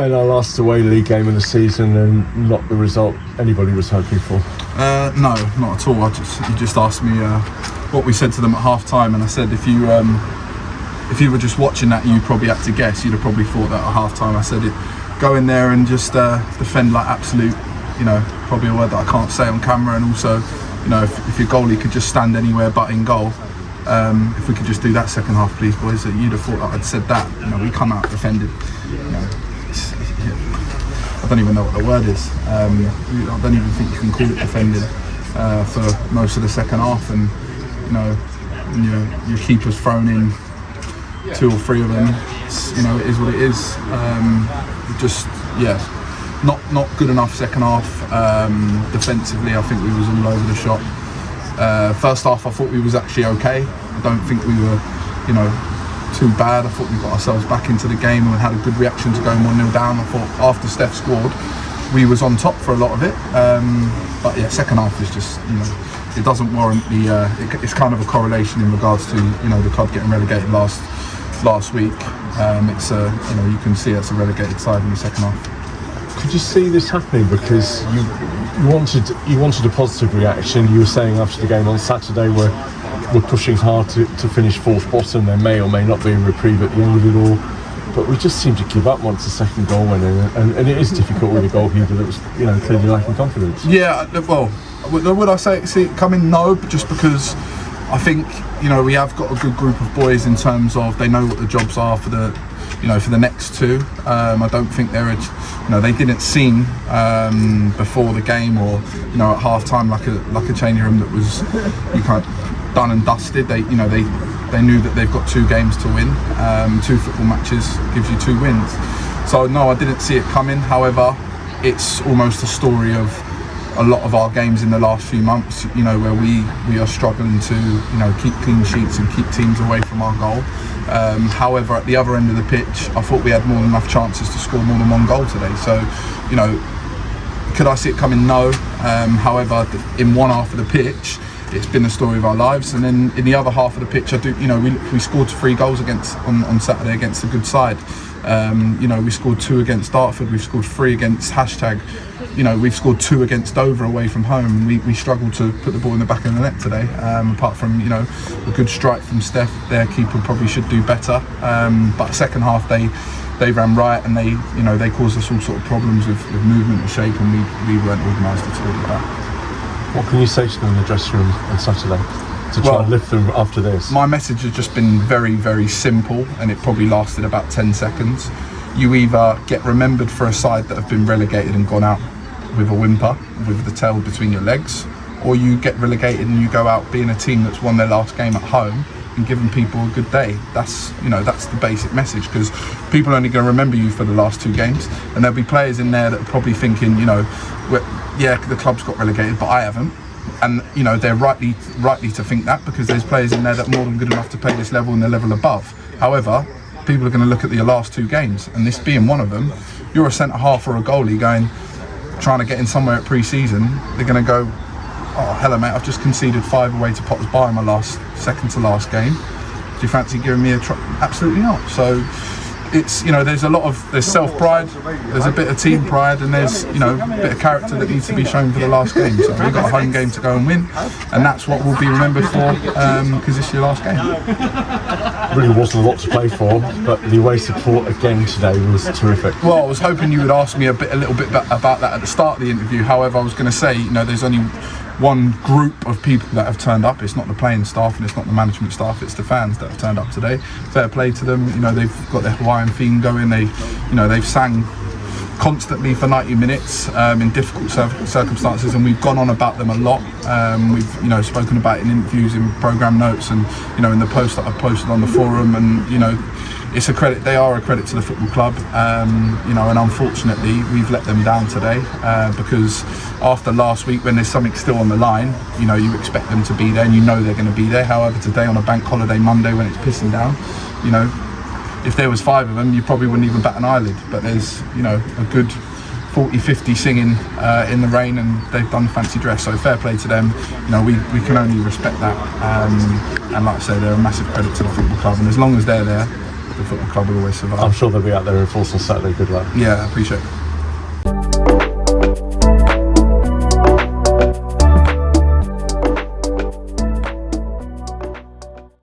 saying our last away league game of the season and not the result anybody was hoping for? No, not at all. You just asked me what we said to them at half time, and I said if you were just watching that, you probably had to guess. You'd have probably thought that at half time. I said go in there and just defend like absolute, probably a word that I can't say on camera, and also, if your goalie could just stand anywhere but in goal. If we could just do that second half, please, boys. You'd have thought that I'd said that. We come out defended. I don't even know what the word is. I don't even think you can call it defending for most of the second half. And your keeper's thrown in 2 or 3 of them. It is what it is. Not good enough second half. Defensively, I think we was all over the shop. First half, I thought we was actually okay. I don't think we were, too bad. I thought we got ourselves back into the game and had a good reaction to going 1-0 down. I thought after Steph scored, we was on top for a lot of it. But yeah, second half is just, it doesn't warrant the. It's kind of a correlation in regards to the club getting relegated last week. It's you can see it's a relegated side in the second half. Could you see this happening? Because you wanted a positive reaction. You were saying after the game on Saturday we're pushing hard to finish 4th bottom. There may or may not be a reprieve at the end of it all, but we just seem to give up once the second goal went in, and it is difficult with a goalkeeper that was clearly lacking confidence. Yeah, well, would I see it coming? No, but just because I think we have got a good group of boys in terms of they know what the jobs are for the for the next 2. I don't think they didn't seem before the game or at half time like a changing room that was done and dusted. They knew that they've got 2 games to win. 2 football matches gives you 2 wins. So no, I didn't see it coming. However, it's almost a story of a lot of our games in the last few months, where we are struggling to keep clean sheets and keep teams away from our goal. However, at the other end of the pitch, I thought we had more than enough chances to score more than 1 goal today. So, could I see it coming? No. However, in one half of the pitch, it's been the story of our lives, and then in the other half of the pitch, I do. We scored 3 goals on Saturday against a good side. We scored 2 against Dartford. We've scored 3 against #. We've scored 2 against Dover away from home. We struggled to put the ball in the back of the net today. Apart from a good strike from Steph, their keeper probably should do better. But second half they ran right, and they caused us all sort of problems with movement and shape, and we weren't organised at all with that. What can you say to them in the dressing room on Saturday to try and lift them after this? My message has just been very, very simple, and it probably lasted about 10 seconds. You either get remembered for a side that have been relegated and gone out with a whimper, with the tail between your legs, or you get relegated and you go out being a team that's won their last game at home and giving people a good day. That's the basic message, because people are only going to remember you for the last 2 games, and there'll be players in there that are probably thinking, the club's got relegated, but I haven't. And they're rightly to think that, because there's players in there that are more than good enough to play this level and the level above. However, people are going to look at your last 2 games, and this being one of them, you're a centre half or a goalie trying to get in somewhere at pre-season. They're going to go, oh hello mate, I've just conceded 5 away to Potters Bar in my second to last game. Do you fancy giving me a try? Absolutely not. So it's there's self-pride, there's a bit of team pride, and there's a bit of character that needs to be shown for the last game. So we've got a home game to go and win, and that's what we'll be remembered for, because it's your last game. Really wasn't a lot to play for, but the away support again today was terrific. Well, I was hoping you would ask me a little bit about that at the start of the interview. However, I was going to say, there's only one group of people that have turned up. It's not the playing staff and it's not the management staff, it's the fans that have turned up today. Fair play to them. They've got their Hawaiian theme going. They've sang constantly for 90 minutes in difficult circumstances, and we've gone on about them a lot. We've spoken about it in interviews, in programme notes, and in the post that I've posted on the forum, and it's a credit. They are a credit to the football club, and unfortunately we've let them down today, because after last week, when there's something still on the line, you expect them to be there, and they're going to be there. However, today on a bank holiday Monday, when it's pissing down, if there was 5 of them, you probably wouldn't even bat an eyelid. But there's a good 40-50 singing in the rain, and they've done fancy dress, so fair play to them. We can only respect that, and like I say, they're a massive credit to the football club, and as long as they're there, the football club will always survive. I'm sure they'll be out there in force on Saturday. Good luck. Yeah, I appreciate it.